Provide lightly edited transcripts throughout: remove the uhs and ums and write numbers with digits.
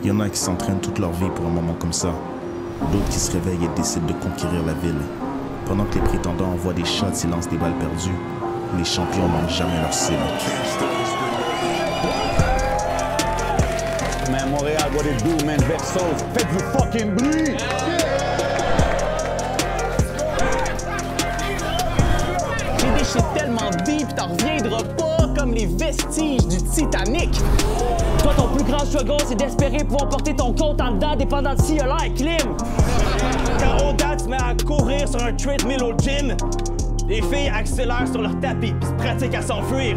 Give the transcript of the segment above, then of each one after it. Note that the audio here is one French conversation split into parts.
Il y en a qui s'entraînent toute leur vie pour un moment comme ça. D'autres qui se réveillent et décident de conquérir la ville. Pendant que les prétendants envoient des shots et lancent des balles perdues, les champions manquent jamais leur cible. Man, Montréal, what it do, man? Vexos, faites du fucking bruit! J'ai des shit tellement deep, t'en reviendras pas comme les vestiges du Titanic. Toi, ton plus grand struggle, c'est d'espérer pouvoir porter ton compte en dedans, dépendant de si y a l'air clim. Quand Oda se met à courir sur un treadmill au gym, les filles accélèrent sur leur tapis puis se pratiquent à s'enfuir.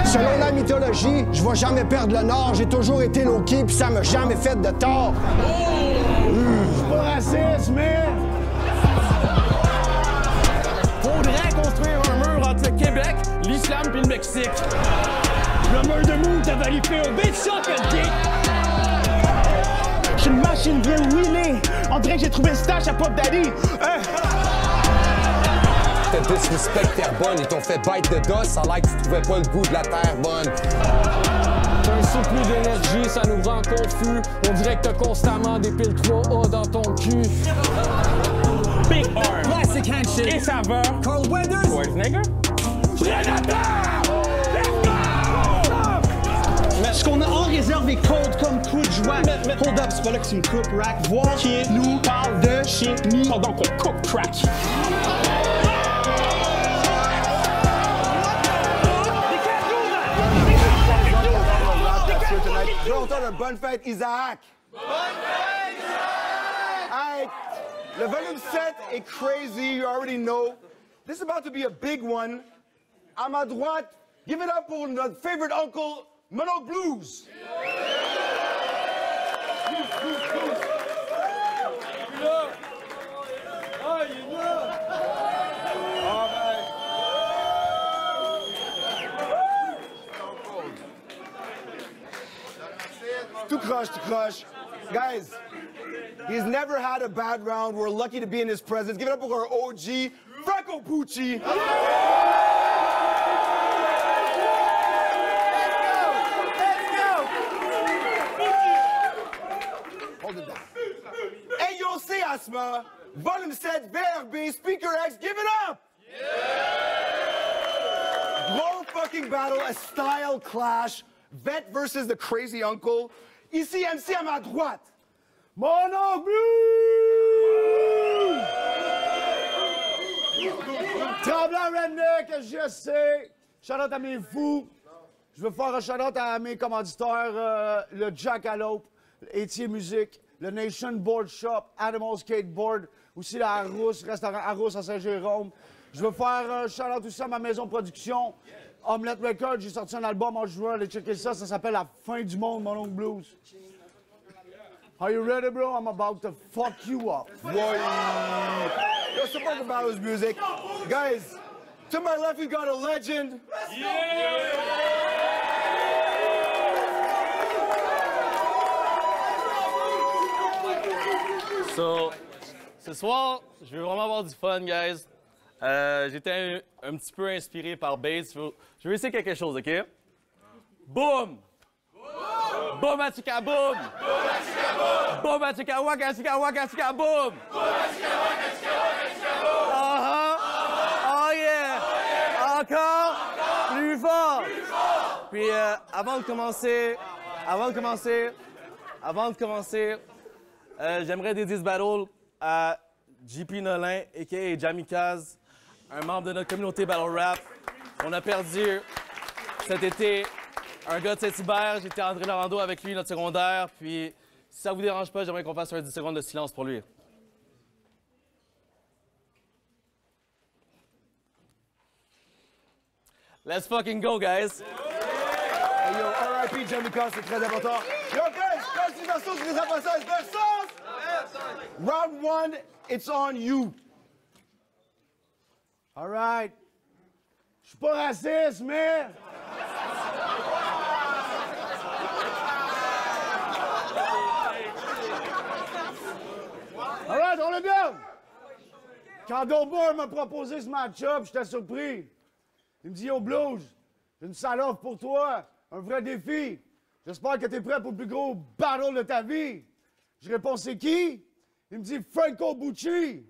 Selon la mythologie, je vais jamais perdre le nord. J'ai toujours été low-key puis ça m'a jamais fait de tort. Je suis pas raciste, mais... Faudrait construire un mur entre le Québec, l'Islam puis le Mexique. Le mur de mou t'as validé au bit shot le dick. J'suis une machine bien wheelée. On dirait que j'ai trouvé le stash à Pop Daddy. T'as disrespect Terrebonne, ils t'ont fait bite de dos, ça a l'air que tu trouvais pas le goût de la terre bonne. T'as un surplus d'énergie, ça nous rend confus. On dirait que t'as constamment des piles 3A dans ton cul. Big arm, classic handshake et saveur. Carl Weathers, Schwarzenegger, Predator! Let's go! Ce qu'on a en réserve est cold comme coup de joie. Hold up, c'est pas là que tu me coupes, rack. Voir qui nous parle de chez nous pendant qu'on coupe crack. Je vais entendre une bonne fête, Isaac! Bonne fête, Isaac! Alright, le volume 7 est crazy, you already know. This is about to be a big one. À ma droite, give it up pour notre favorite uncle, Mono Blues! Tout croche, tout croche. Guys, he's never had a bad round. We're lucky to be in his presence. Give it up for our OG, Franco Pucci. Hold it down. Hey, yo, c'est Asma. Volume 7, VRB, Speaker X, give it up! Gros fucking battle, a style clash. Vet versus the crazy uncle. Ici, MC à ma droite. Mono Blues! Tremblant Redneck, je sais. Shout-out à mes fous. Je veux faire un shout-out à mes commanditaires, le Jackalope, Etier Musique, le Nation Board Shop, Animal Skateboard, aussi la Arrousse, restaurant Arrousse à Saint-Jérôme. Je veux faire un shout-out aussi à ma maison de production, Omelette Records. J'ai sorti un album en juin, allez checker ça, ça s'appelle La fin du monde, Mono Blues. Are you ready, bro? I'm about to fuck you up. Yo, support the Battles music. Guys, to my left, we got a legend. So, ce soir, je vais vraiment avoir du fun, guys. J'étais un petit peu inspiré par Bates. Je vais essayer quelque chose, OK? Boom! Boom, atika, boom! Boom, atika, waka, atika, waka, atika, boom! Oh yeah! Encore! Plus fort! Puis, avant de commencer, j'aimerais dédier ce battle à JP Nolin, a.k.a. Jamikaz, un membre de notre communauté Battle Rap. On a perdu cet été un gars de Saint-Hubert. J'étais à André Laurando avec lui, notre secondaire. Puis, si ça vous dérange pas, j'aimerais qu'on fasse un 10 secondes de silence pour lui. Let's fucking go, guys! Hey, yo, R.I.P. Jamika, c'est très important. Yo, guys, félicitations sur les passages de sauce! Round 1, it's on you. All right. Je suis pas raciste, mais... All right, on est bien. Quand Dobor m'a proposé ce match-up, j'étais surpris. Il me dit, yo, Blues, j'ai une salope pour toi, un vrai défi. J'espère que t'es prêt pour le plus gros battle de ta vie. Je réponds, c'est qui? Il me dit Franco Bucci.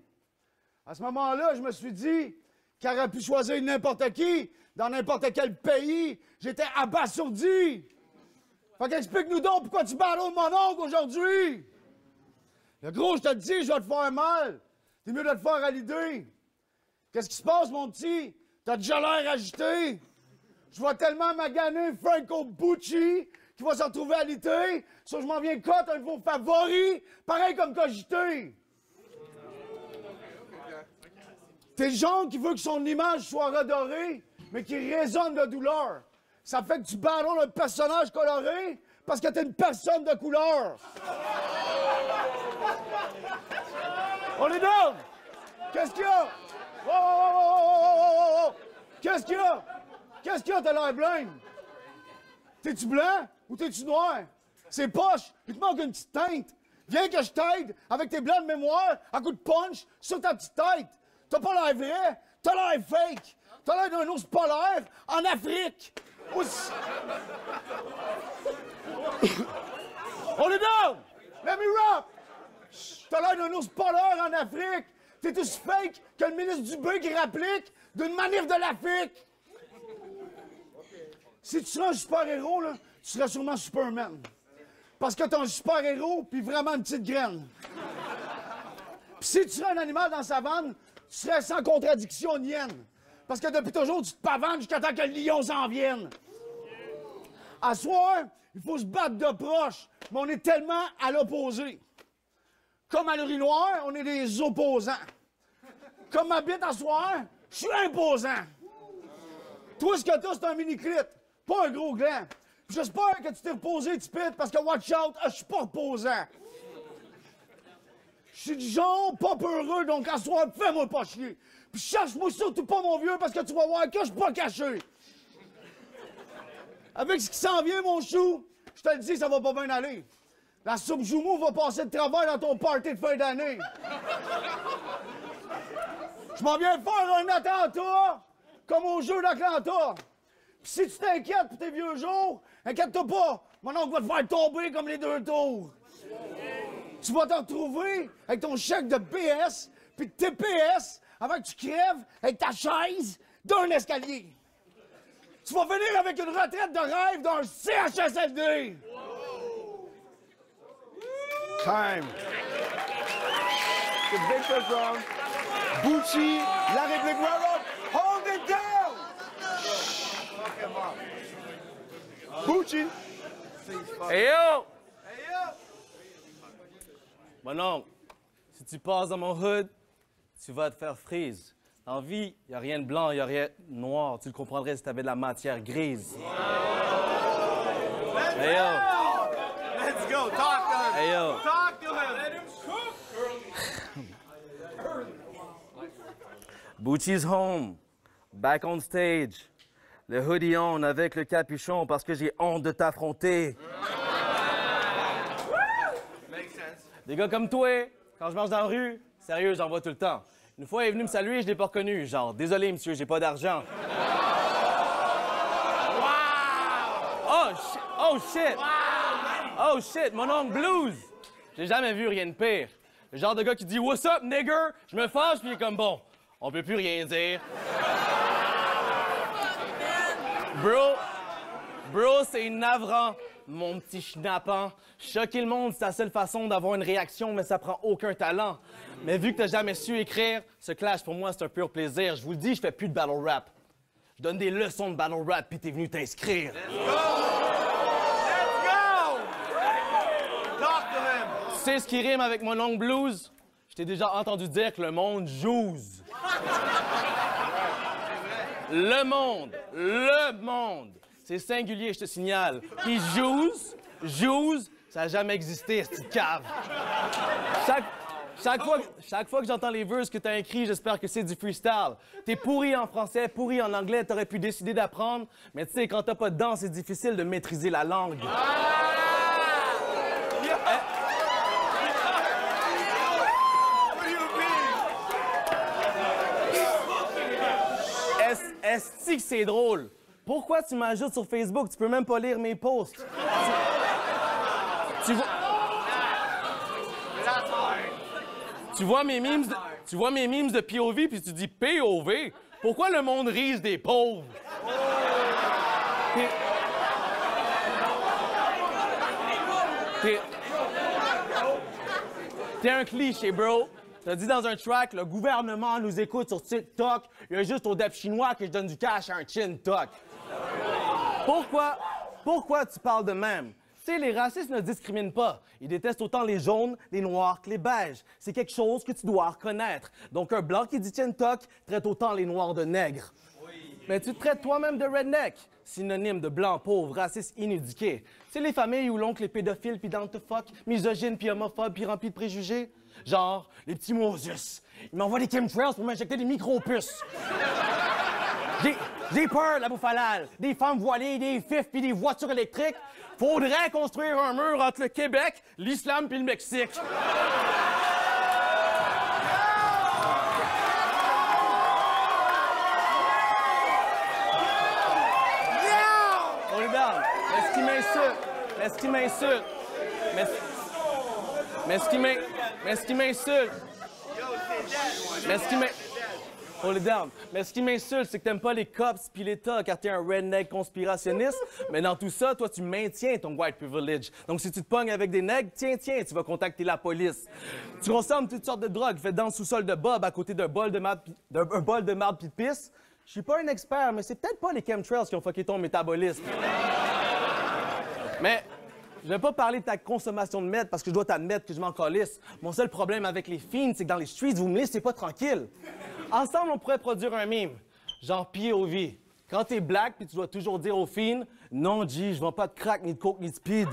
À ce moment-là, je me suis dit qu'il aurait pu choisir n'importe qui, dans n'importe quel pays. J'étais abasourdi. Fait qu'explique-nous donc pourquoi tu battles mon oncle aujourd'hui. Le gros, je te le dis, je vais te faire mal. T'es mieux de te faire à l'idée. Qu'est-ce qui se passe, mon petit? T'as déjà l'air agité. Je vois tellement maganer Franco Bucci qu'il va se retrouver à l'été. Ça, je m'en viens cote un de vos favoris, pareil comme Cogité. T'es le genre qui veut que son image soit redorée, mais qui résonne de douleur. Ça fait que tu battles un personnage coloré parce que t'es une personne de couleur. On est down! Qu'est-ce qu'il y a? Oh! Qu'est-ce qu'il y a? Qu'est-ce qu'il y a? T'as l'air blême? T'es-tu blanc ou t'es-tu noir? C'est poche, il te manque une petite teinte. Viens que je t'aide avec tes blancs de mémoire à coup de punch sur ta petite tête. T'as pas l'air vrai, t'as l'air fake. T'as l'air d'un ours polaire en Afrique. Aussi... On est down! Let me rap! T'as l'air d'un ours polaire en Afrique. T'es aussi fake que le ministre Dubé qui rapplique d'une manif de l'Afrique. Si tu serais un super-héros, là, tu serais sûrement Superman. Parce que t'es un super-héros puis vraiment une petite graine. Puis si tu serais un animal dans la savane, tu serais sans contradiction une hyène. Parce que depuis toujours, tu te pavanes jusqu'à temps que le lion s'en vienne. À soir, il faut se battre de proche, mais on est tellement à l'opposé. Comme à l'urinoir, on est des opposants. Comme ma bite à soir, je suis imposant. Toi, ce que t'as, c'est un mini-clit, pas un gros gland. J'espère que tu t'es reposé, tu pites, parce que watch out, je suis pas reposant. Je suis du genre pas peureux, donc à soir, fais-moi pas chier. Puis cherche-moi surtout pas, mon vieux, parce que tu vas voir que je suis pas caché. Avec ce qui s'en vient, mon chou, je te le dis, ça va pas bien aller. La soupe Joumou va passer de travers dans ton party de fin d'année. Je m'en viens faire un attentat, comme au jeu d'Atlanta. Puis si tu t'inquiètes pour tes vieux jours, inquiète-toi pas, mon oncle va te faire tomber comme les 2 tours. Tu vas te retrouver avec ton chèque de PS puis de TPS avant que tu crèves avec ta chaise d'un escalier. Tu vas venir avec une retraite de rêve d'un CHSLD. Time. The big first round. Bucci, la réplique Railroad. Hold it down. Bucci. Hey yo! Mon oncle, si tu passes dans mon hood, tu vas te faire freeze. En vie, il n'y a rien de blanc, il n'y a rien de noir. Tu le comprendrais si tu avais de la matière grise. Hey yo! Let's go, talk to him. Hey yo! Talk to him. Let him cook. Bucci's home, back on stage. Le hoodie on avec le capuchon parce que j'ai honte de t'affronter. Des gars comme toi, quand je marche dans la rue, sérieux, j'en vois tout le temps. Une fois, il est venu me saluer, je l'ai pas reconnu. Genre, désolé, monsieur, j'ai pas d'argent. Wow! Oh shit! Oh shit, mon oncle Blues! J'ai jamais vu rien de pire. Le genre de gars qui dit What's up, nigger? Je me fâche, puis il est comme bon, on peut plus rien dire. Bro, c'est navrant, mon petit schnappant. Choquer le monde, c'est la seule façon d'avoir une réaction, mais ça prend aucun talent. Mais vu que t'as jamais su écrire, ce clash pour moi, c'est un pur plaisir. Je vous le dis, je fais plus de battle rap. Je donne des leçons de battle rap, puis t'es venu t'inscrire. Let's go! Talk to him. Tu sais ce qui rime avec mon oncle Blues? Je t'ai déjà entendu dire que le monde jouse. Le monde. C'est singulier, je te signale. Puis jouse, ça n'a jamais existé, cette cave. Chaque fois que j'entends les verses que t'as écrits, j'espère que c'est du freestyle. T'es pourri en français, pourri en anglais, t'aurais pu décider d'apprendre. Mais tu sais, quand t'as pas de dents, c'est difficile de maîtriser la langue. Est-ce que c'est drôle? Pourquoi tu m'ajoutes sur Facebook? Tu peux même pas lire mes posts. Tu vois mes memes de POV puis tu dis POV? Pourquoi le monde rise des pauvres? T'es un cliché, bro. T'as dit dans un track, le gouvernement nous écoute sur TikTok. Il y a juste au dep chinois que je donne du cash à un chin talk. Pourquoi tu parles de même? Tu sais, les racistes ne discriminent pas. Ils détestent autant les jaunes, les noirs que les beiges. C'est quelque chose que tu dois reconnaître. Donc, un blanc qui dit chin talk traite autant les noirs de nègres. Mais tu te traites toi-même de redneck, synonyme de blanc pauvre, raciste inéduqué. C'est les familles où l'oncle est pédophile puis down to fuck, misogyne puis homophobe puis rempli de préjugés. Genre, les petits Moses. Ils m'envoient des chemtrails pour m'injecter des micro-puces. J'ai peur de la bouffe halal, des femmes voilées, des fifs puis des voitures électriques. Faudrait construire un mur entre le Québec, l'islam puis le Mexique. Mais ce qui m'insulte, c'est que t'aimes pas les cops pis l'État, car t'es un redneck conspirationniste. Mais dans tout ça, toi, tu maintiens ton white privilege. Donc, si tu te pognes avec des nègres, tiens, tu vas contacter la police. Tu consommes toutes sortes de drogues faites dans le sous-sol de Bob à côté d'un bol de marde pis de pisse. Je suis pas un expert, mais c'est peut-être pas les chemtrails qui ont fucké ton métabolisme. Mais je vais pas parler de ta consommation de meth parce que je dois t'admettre que je m'en calisse. Mon seul problème avec les fiends, c'est que dans les streets, vous me laissez pas tranquille. Ensemble, on pourrait produire un meme, genre POV. Quand t'es black, puis tu dois toujours dire aux fiends, non, G, je vends pas de crack, ni de coke, ni de speed.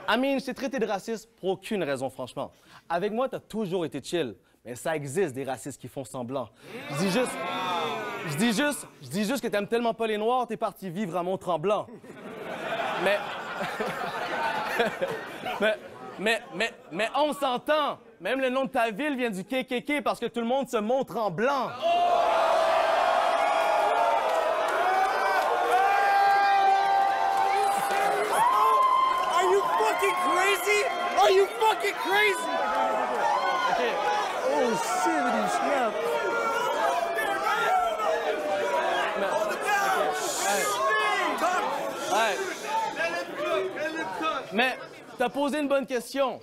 I mean, je t'ai traité de raciste pour aucune raison, franchement. Avec moi, t'as toujours été chill. Mais ça existe des racistes qui font semblant. Je dis juste que t'aimes tellement pas les Noirs, t'es parti vivre à Mont-Tremblant. Mais on s'entend. Même le nom de ta ville vient du KKK parce que tout le monde se montre en blanc. Are you fucking crazy? Are you fucking crazy? Okay. Oh shit, il snap. Mais t'as posé une bonne question.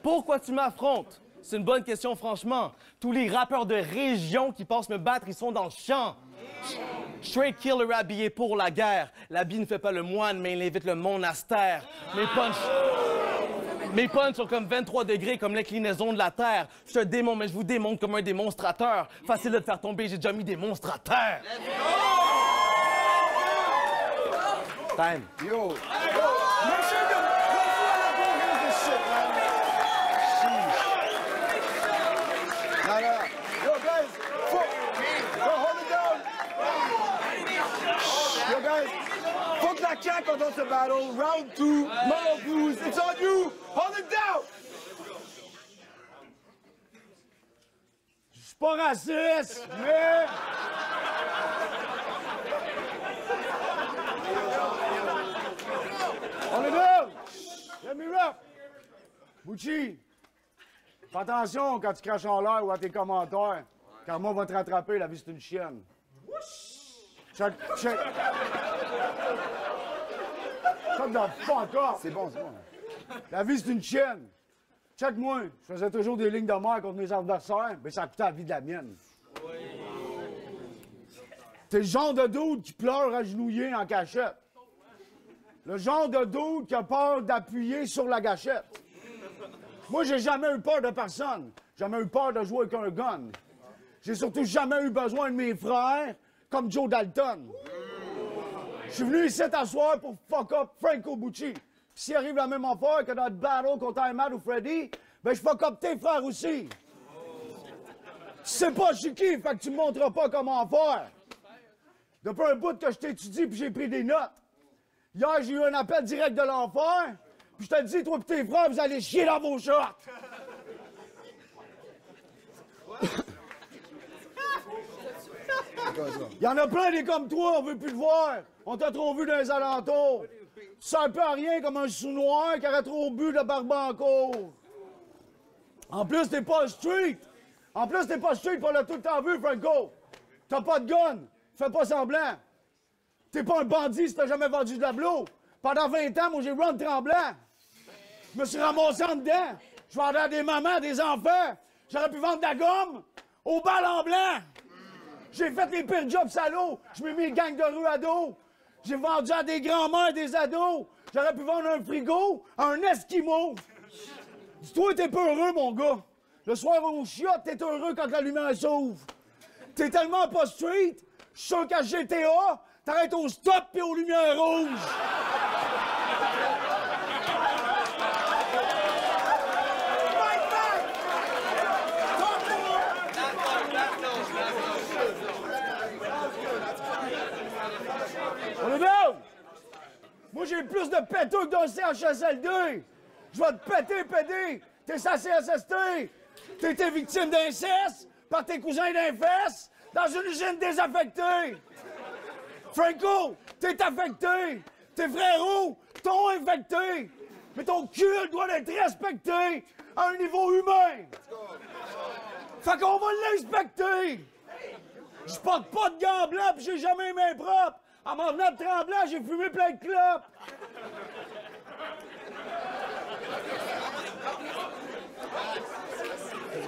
Pourquoi tu m'affrontes? C'est une bonne question, franchement. Tous les rappeurs de région qui pensent me battre, ils sont dans le champ. Straight killer habillé pour la guerre. L'habit ne fait pas le moine, mais il invite le monastère. Mes punchs sont comme 23 degrés, comme l'inclinaison de la Terre. Je suis un démon, mais je vous démonte comme un démonstrateur. Facile de te faire tomber, j'ai déjà mis des monstres à terre. Time. Yo. Yo, guys, hold it down. Yo, guys, fuck la CAQ pendant ce battle. Round 2, Mono Blues, it's on you. Hold it down. Je suis pas raciste, mais... On est là! Let me rap! Bucci, fais attention quand tu craches en l'air ou à tes commentaires, car moi, on va te rattraper, la vie c'est une chienne. Check. Shut the fuck up! C'est bon. La vie c'est une chienne. Check-moi, je faisais toujours des lignes de mer contre mes adversaires, mais ça coûtait la vie de la mienne. T'es le genre de dude qui pleure agenouillé en cachette. Le genre de dude qui a peur d'appuyer sur la gâchette. Moi, j'ai jamais eu peur de personne. Jamais eu peur de jouer avec un gun. J'ai surtout jamais eu besoin de mes frères comme Joe Dalton. Je suis venu ici t'asseoir pour fuck up Franco Bucci. Puis s'il arrive la même affaire que dans le battle contre Ahmad ou Freddy, ben je fuck up tes frères aussi. Tu sais pas je suis qui, fait que tu me montreras pas comment faire. Depuis un bout que je t'étudie puis j'ai pris des notes. Hier, j'ai eu un appel direct de l'enfer, puis je te dis, toi et tes frères, vous allez chier dans vos shorts. Il y en a plein des comme toi, on veut plus te voir. On t'a trop vu dans les alentours. Tu sers peu à rien comme un sous-noir qui aurait trop bu de Barbancourt. En plus, t'es pas street. En plus, t'es pas street, on l'a tout le temps vu, Franco. T'as pas de gun. Fais pas semblant. T'es pas un bandit si t'as jamais vendu de la blow. Pendant 20 ans, moi, j'ai run tremblant. Je me suis ramassé en dedans. Je vendais à des mamans, des enfants. J'aurais pu vendre de la gomme aux balles en blanc. J'ai fait les pires jobs salauds. Je m'ai mis une gang de rue à dos. J'ai vendu à des grands-mères, des ados. J'aurais pu vendre un frigo à un Esquimau. Dis-toi, t'es pas heureux, mon gars. Le soir au chiottes, t'es heureux quand la lumière s'ouvre. T'es tellement pas street, je suis sûr qu'à GTA, t'arrêtes au stop et aux lumières rouges. On est bon? Moi, j'ai plus de péteux que d'un CHSLD. Je vais te péter, péter. T'es sa CSST. T'as été victime d'inceste par tes cousins d'infestes dans une usine désaffectée. Franco, t'es affecté. Tes frérots t'ont infecté. Mais ton culte doit être respecté à un niveau humain. Fait qu'on va l'inspecter. Je porte pas de gants blancs pis j'ai jamais les mains propres. En m'en venant de Tremblant, j'ai fumé plein de clopes.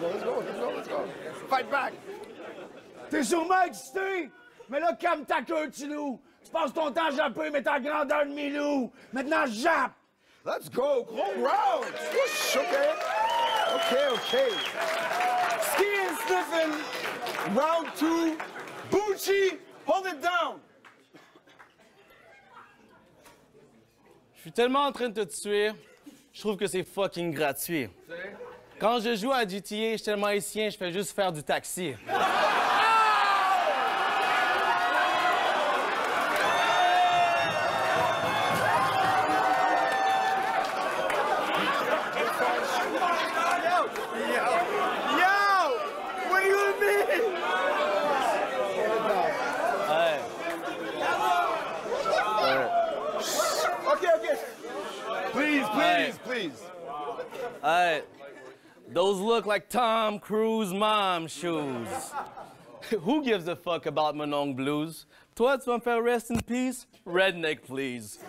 Let's go. Fight back. T'es sûrement excité, mais là, calme ta queue, petit loup. Tu passes ton temps à japper, mais t'as grandeur de milou. Maintenant, jappe. Let's go. Gros round. Whoosh, okay. Ski and sniffing. Round 2. Bucci, hold it down. Je suis tellement en train de te tuer, je trouve que c'est fucking gratuit. Quand je joue à GTA, je suis tellement haïtien, je fais juste faire du taxi. Please. Alright. Those look like Tom Cruise mom shoes. Who gives a fuck about Monong Blues? Toi, tu vas me faire rest in peace? Redneck, please.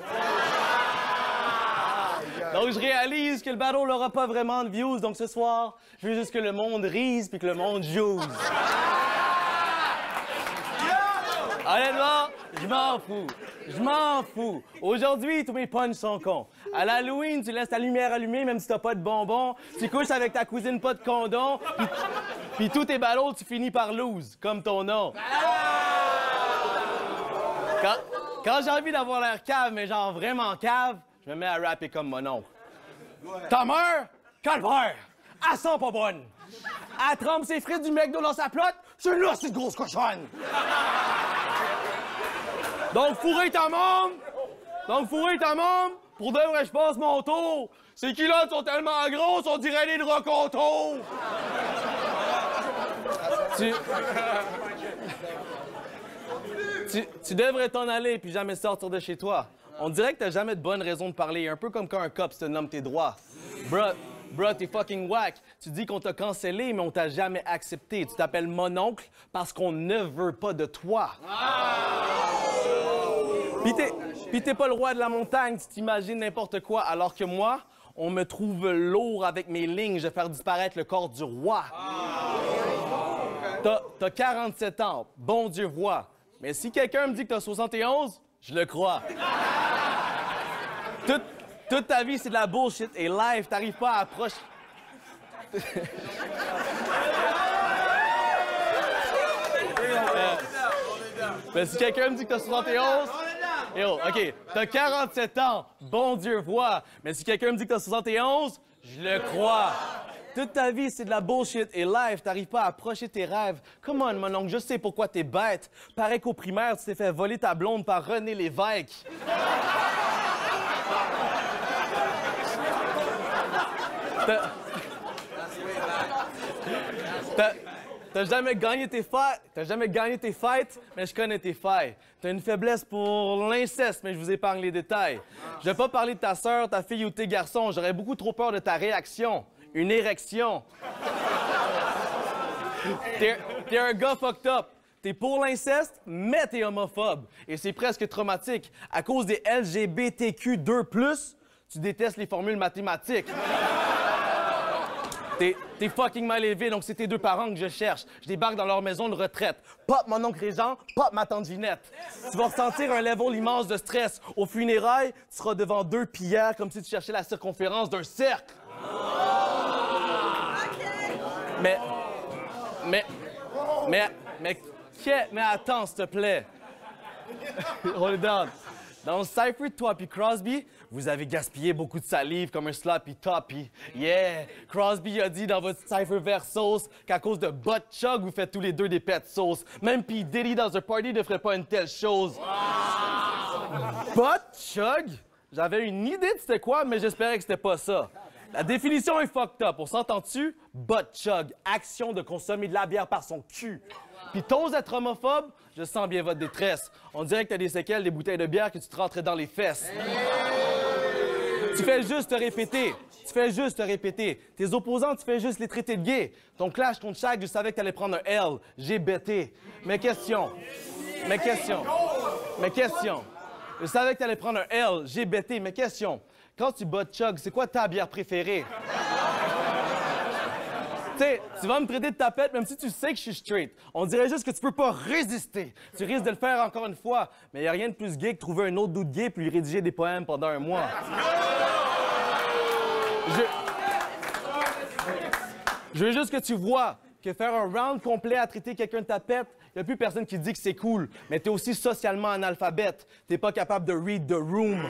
Donc, je réalise que le battle n'aura pas vraiment de views, donc ce soir, je veux juste que le monde rise puis que le monde joue. Honnêtement, je m'en fous. Aujourd'hui, tous mes punchs sont cons. À l'Halloween, tu laisses ta lumière allumée même si t'as pas de bonbons. Tu couches avec ta cousine, pas de condom. Puis tous tes ballots, tu finis par lose, comme ton nom. Quand j'ai envie d'avoir l'air cave, mais genre vraiment cave, je me mets à rapper comme mon oncle. Ta mère, calvaire, elle sent pas bonne. Elle trempe ses frites du McDo dans sa plotte, c'est là, c'est une grosse cochonne. Donc, fourrer ta môme. Pour de vrai, je passe mon tour. Ces culottes sont tellement grosses, on dirait des draps contours. Tu devrais t'en aller puis jamais sortir de chez toi. On dirait que t'as jamais de bonne raison de parler, un peu comme quand un cop te nomme tes droits. Bro, t'es fucking whack. Tu dis qu'on t'a cancellé, mais on t'a jamais accepté. Tu t'appelles mon oncle parce qu'on ne veut pas de toi. Pis t'es pas le roi de la montagne, tu t'imagines n'importe quoi, alors que moi, on me trouve lourd avec mes lignes, je vais faire disparaître le corps du roi. T'as 47 ans, bon Dieu voit. Mais si quelqu'un me dit que t'as 71, je le crois. Toute ta vie, c'est de la bullshit et live, t'arrives pas à approcher. Mais si quelqu'un me dit que t'as 71, yo, OK, t'as 47 ans, bon Dieu voit. Mais si quelqu'un me dit que t'as 71, je le crois. Toute ta vie, c'est de la bullshit et live, t'arrives pas à approcher tes rêves. Come on, mon oncle, je sais pourquoi t'es bête. Pareil qu'au primaire, tu t'es fait voler ta blonde par René Lévesque. T'as jamais gagné tes fights, mais je connais tes failles. T'as une faiblesse pour l'inceste, mais je vous épargne les détails. Je vais pas parler de ta sœur, ta fille ou tes garçons. J'aurais beaucoup trop peur de ta réaction. Une érection. T'es un gars fucked up. T'es pour l'inceste, mais t'es homophobe. Et c'est presque traumatique. À cause des LGBTQ2+, tu détestes les formules mathématiques. T'es fucking mal élevé, donc c'est tes deux parents que je cherche. Je débarque dans leur maison de retraite. Pop mon oncle Régent, pop ma tante Ginette. Tu vas ressentir un level immense de stress. Au funérailles, tu seras devant deux pillards comme si tu cherchais la circonférence d'un cercle. Mais attends, s'il te plaît. Hold it down. Dans le cypher de toi puis Crosby, vous avez gaspillé beaucoup de salive comme un sloppy toppy. Yeah! Crosby a dit dans votre cypher versos qu'à cause de butt chug, vous faites tous les deux des pets de sauce. Même P. Diddy dans un party ne ferait pas une telle chose. Butt chug? J'avais une idée de c'était quoi, mais j'espérais que c'était pas ça. La définition est fucked up. On s'entend-tu? Butt chug, action de consommer de la bière par son cul. Puis t'oses être homophobe? Je sens bien votre détresse. On dirait que t'as des séquelles des bouteilles de bière que tu te rentrais dans les fesses. Tu fais juste te répéter. Tes opposants, tu fais juste les traiter de gays. Ton clash contre Shaq, je savais que t'allais prendre un L. J'ai bêté. Mes questions. Je savais que t'allais prendre un L. J'ai bêté. Mes questions. Quand tu butt chug, c'est quoi ta bière préférée? Tu sais, tu vas me traiter de tapette même si tu sais que je suis straight. On dirait juste que tu peux pas résister. Tu risques de le faire encore une fois. Mais y a rien de plus gay que trouver un autre doute gay puis lui rédiger des poèmes pendant un mois. Je veux juste que tu vois que faire un round complet à traiter quelqu'un de tapette, y a plus personne qui dit que c'est cool. Mais t'es aussi socialement analphabète. T'es pas capable de read the room.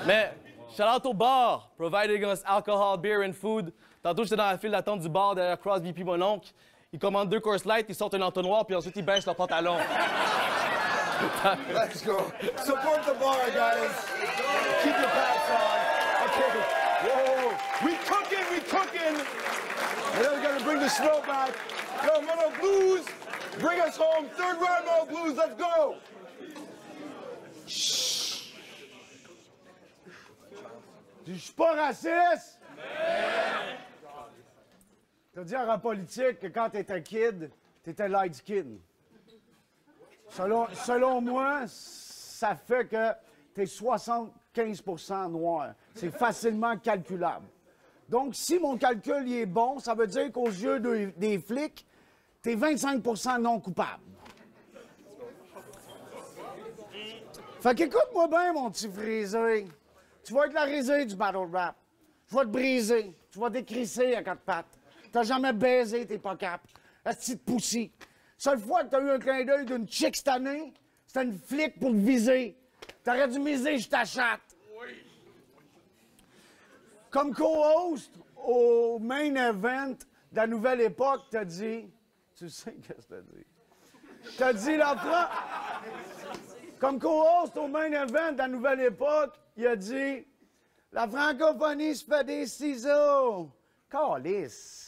Mais, shout out au bar, providing us alcohol, beer and food. Tantôt, j'étais dans la file d'attente du bar derrière Crosby puis mon oncle. Ils commandent 2 Coors Light, ils sortent un entonnoir, puis ensuite ils baissent leurs pantalons. Let's go. Support the bar, guys. Keep your pants on. Okay. Whoa. We cooking. And then we gotta bring the snow back. Yo, Mono Blues, bring us home. 3rd round, Mono Blues, let's go. Je suis pas raciste! T'as dit en politique que quand t'étais kid, t'étais light skin. Selon moi, ça fait que t'es 75% noir. C'est facilement calculable. Donc, si mon calcul y est bon, ça veut dire qu'aux yeux des flics, t'es 25% non coupable. Fait qu'écoute-moi bien, mon petit frisé. Tu vas être la risée du battle rap. Je vais te briser. Tu vas décrisser à 4 pattes. T'as jamais baisé, t'es pas cap. La petite poussie. Seule fois que t'as eu un clin d'œil d'une chick cette année, c'était une flic pour te viser. T'aurais dû miser, je t'achète. Oui. Comme co-host au main event de la nouvelle époque, t'as dit... Tu sais qu'est-ce que t'as dit? T'as dit la phrase... Comme co-host au main event de la nouvelle époque, il a dit « La francophonie se fait des ciseaux. » Calisse.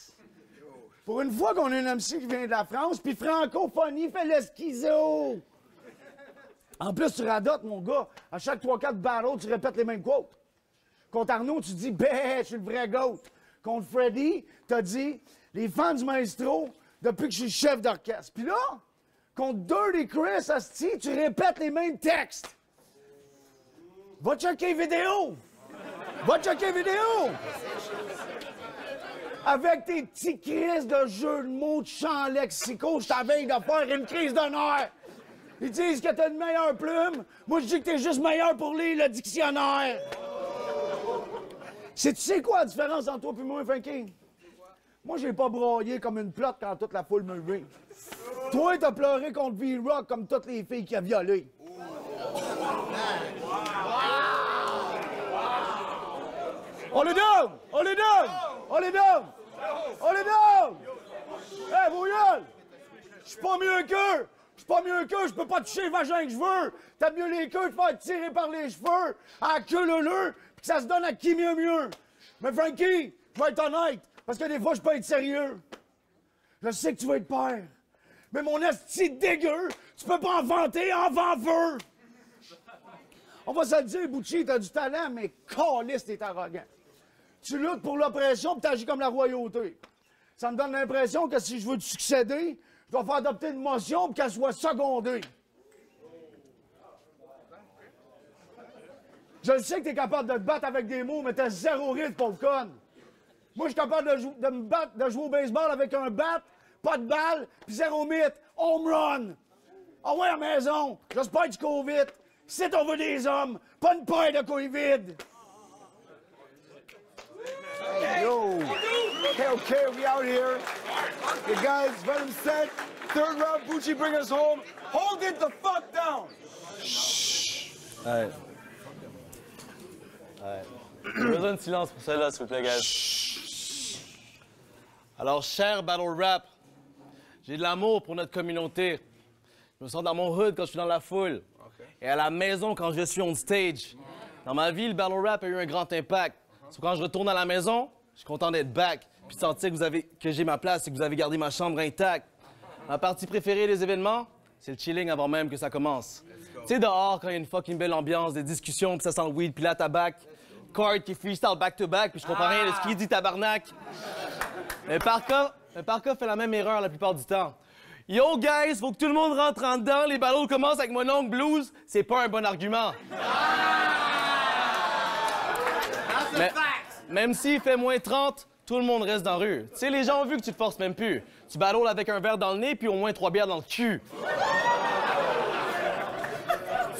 Pour une fois qu'on a un MC qui vient de la France, puis francophonie fait le schizo. En plus, tu radotes, mon gars. À chaque 3-4 battles, tu répètes les mêmes quotes. Contre Arnaud, tu dis « Bé, je suis le vrai goat. » Contre Freddy, t'as dit « Les fans du maestro, depuis que je suis chef d'orchestre. » Puis là, contre Dirty Chris, asti, tu répètes les mêmes textes. Va checker vidéo! Va checker vidéo! Avec tes petits crises de jeux de mots, de chants lexicaux, je t'avais de faire une crise d'honneur. Ils disent que t'as une meilleure plume. Moi, je dis que t'es juste meilleur pour lire le dictionnaire. Tu sais quoi la différence entre toi et moi, Funky? Moi, j'ai pas broyé comme une plotte quand toute la foule me rit. Toi, t'as pleuré contre V-Rock comme toutes les filles qu'il a violées. On les donne! On les donne! On les donne! On les donne! Hé, vos gueules! Je suis pas mieux qu'eux! Je suis pas mieux qu'eux! Je peux pas toucher le vagin que je veux! T'as mieux les queues de faire tirer par les cheveux à la queue leu puis que ça se donne à qui mieux. Mais Frankie, je vais être honnête, parce que des fois, je peux être sérieux. Je sais que tu veux être père. Mais mon esti dégueu, tu peux pas en vanter en vent-feu. On va se le dire, Bucci, t'as du talent, mais caliste, t'es arrogant. Tu luttes pour l'oppression, puis t'agis comme la royauté. Ça me donne l'impression que si je veux te succéder, je dois faire adopter une motion pour qu'elle soit secondée. Je sais que t'es capable de te battre avec des mots, mais t'as zéro rythme, pauvre conne. Moi, je suis capable de me battre, de jouer au baseball avec un bat, pas de balle, puis zéro mythe, home run. Ah ouais, à la maison, j'espère que tu cours vite. Si on veut des hommes, pas une paille de couilles vides. Hey, yo. Okay, we out here. You guys, Venom set. Third round, Bucci, bring us home. Hold it the fuck down. Ouais. J'ai besoin de silence pour celle-là, s'il vous plaît, guys. Alors, cher Battle Rap, j'ai de l'amour pour notre communauté. Je me sens dans mon hood quand je suis dans la foule. Et à la maison quand je suis on stage. Dans ma vie, le Battle Rap a eu un grand impact. So, quand je retourne à la maison, je suis content d'être back. Puis de sentir que j'ai ma place et que vous avez gardé ma chambre intacte. Ma partie préférée des événements, c'est le chilling avant même que ça commence. Tu sais, dehors, quand il y a une fucking belle ambiance, des discussions, puis ça sent le weed, puis la tabac, Card qui freestyle back-to-back, puis je comprends rien de ce qu'il dit, tabarnak. Mais Parka fait la même erreur la plupart du temps. Yo, guys, faut que tout le monde rentre en dedans, les battles commencent avec mon oncle Blues, c'est pas un bon argument. Mais, même s'il fait moins 30, tout le monde reste dans la rue. Tu sais, les gens ont vu que tu te forces même plus. Tu battles avec un verre dans le nez, puis au moins 3 bières dans le cul.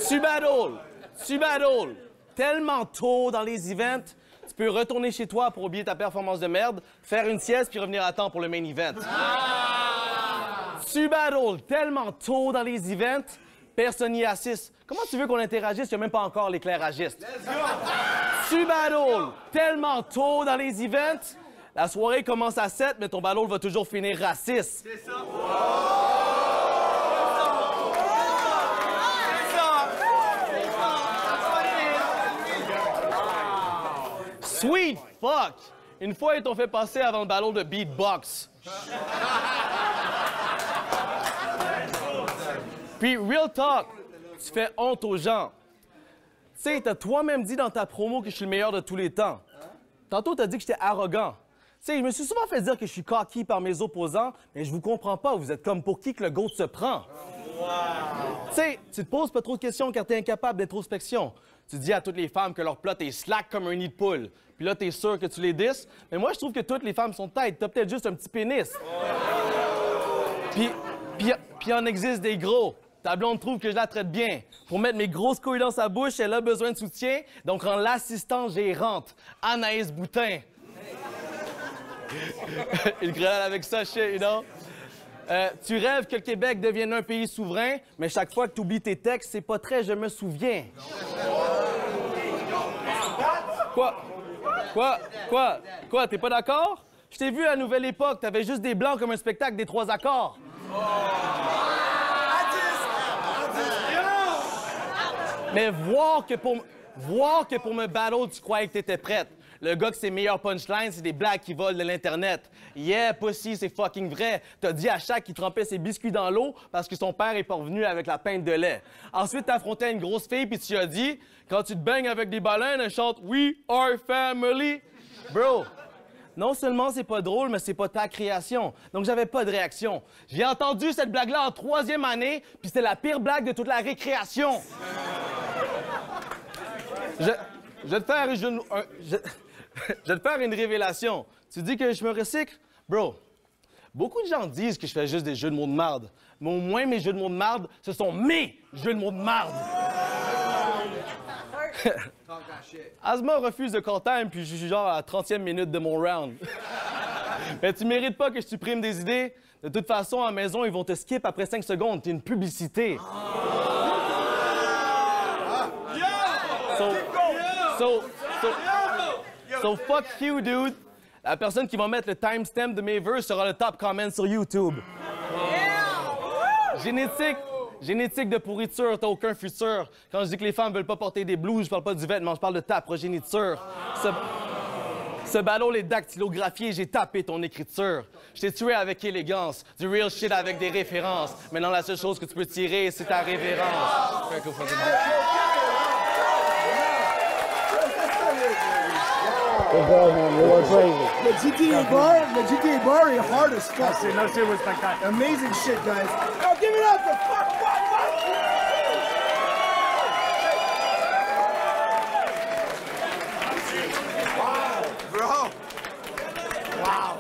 Tu battles tellement tôt dans les events, tu peux retourner chez toi pour oublier ta performance de merde, faire une sieste puis revenir à temps pour le main event. Tu battles tellement tôt dans les events, personne n'y assiste. Comment tu veux qu'on interagisse? Il n'y a même pas encore l'éclairagiste. Tu battles tellement tôt dans les events, la soirée commence à 7, mais ton battle va toujours finir raciste. C'est ça. Sweet fuck! Une fois, ils t'ont fait passer avant le battle de beatbox. Puis, real talk, tu fais honte aux gens. Tu sais, t'as toi-même dit dans ta promo que je suis le meilleur de tous les temps. Tantôt, t'as dit que j'étais arrogant. Tu sais, je me suis souvent fait dire que je suis cocky par mes opposants, mais je vous comprends pas. Vous êtes comme pour qui que le GOAT se prend. Tu sais, tu te poses pas trop de questions car t'es incapable d'introspection. Tu dis à toutes les femmes que leur plot est slack comme un nid de poule. Puis là, t'es sûr que tu les disses. Mais moi, je trouve que toutes les femmes sont têtes. T'as peut-être juste un petit pénis. Puis il en existe des gros. Ta blonde trouve que je la traite bien. Pour mettre mes grosses couilles dans sa bouche, elle a besoin de soutien. Donc, rend l'assistante gérante, Anaïs Boutin. Une grenade avec ça, shit, you know? Tu rêves que le Québec devienne un pays souverain, mais chaque fois que tu oublies tes textes, c'est pas très « je me souviens ». Quoi? T'es pas d'accord? Je t'ai vu à Nouvelle Époque, t'avais juste des blancs comme un spectacle des 3 accords. Mais voir que pour me battle, tu croyais que t'étais prête. Le gars que ses meilleurs punchlines, c'est des blagues qui volent de l'Internet. Yeah, pussy, c'est fucking vrai. T'as dit à Shaq qu'il trempait ses biscuits dans l'eau parce que son père est pas revenu avec la pinte de lait. Ensuite, t'as affronté une grosse fille puis tu lui as dit, quand tu te baignes avec des baleines, elle chante « We are family ». Bro, non seulement c'est pas drôle, mais c'est pas ta création. Donc j'avais pas de réaction. J'ai entendu cette blague-là en 3e année, puis c'était la pire blague de toute la récréation. Je vais te faire une révélation. Tu dis que je me recycle? Bro, beaucoup de gens disent que je fais juste des jeux de mots de marde. Mais au moins, mes jeux de mots de marde, ce sont mes jeux de mots de marde. Asma refuse de call time, puis je suis genre à la 30e minute de mon round. Mais tu mérites pas que je supprime des idées. De toute façon, à la maison, ils vont te skip après 5 secondes. T'es une publicité. So fuck you, dude. La personne qui va mettre le timestamp de mes vœux sera le top comment sur YouTube. Génétique de pourriture, t'as aucun futur. Quand je dis que les femmes veulent pas porter des blouses, je parle pas du vêtement, je parle de ta progéniture. Ce battle est dactylographié, j'ai tapé ton écriture. Je t'ai tué avec élégance, du real shit avec des références. Maintenant, la seule chose que tu peux tirer, c'est ta révérence. The GTA bar is hard as fuck. No shit was spectacular. Amazing shit, guys. Now give it up for fuck. Wow, bro. Wow.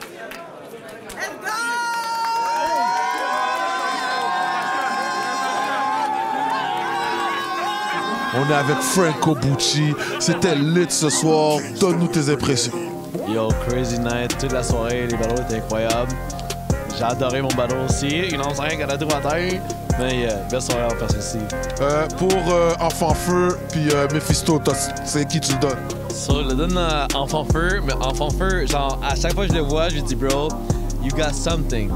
On est avec Franco Bucci. C'était lit ce soir. Donne-nous tes impressions. Yo, crazy night. Toute la soirée, les battles étaient incroyables. J'ai adoré mon battle aussi. Il en reste rien qu'à la droite à terre. Mais belle soirée en face ici. Pour Enfant Feu puis Mephisto, c'est qui tu le donnes? So, je le donne à Enfant Feu. Mais Enfant Feu, genre, à chaque fois que je le vois, je lui dis, bro, you got something.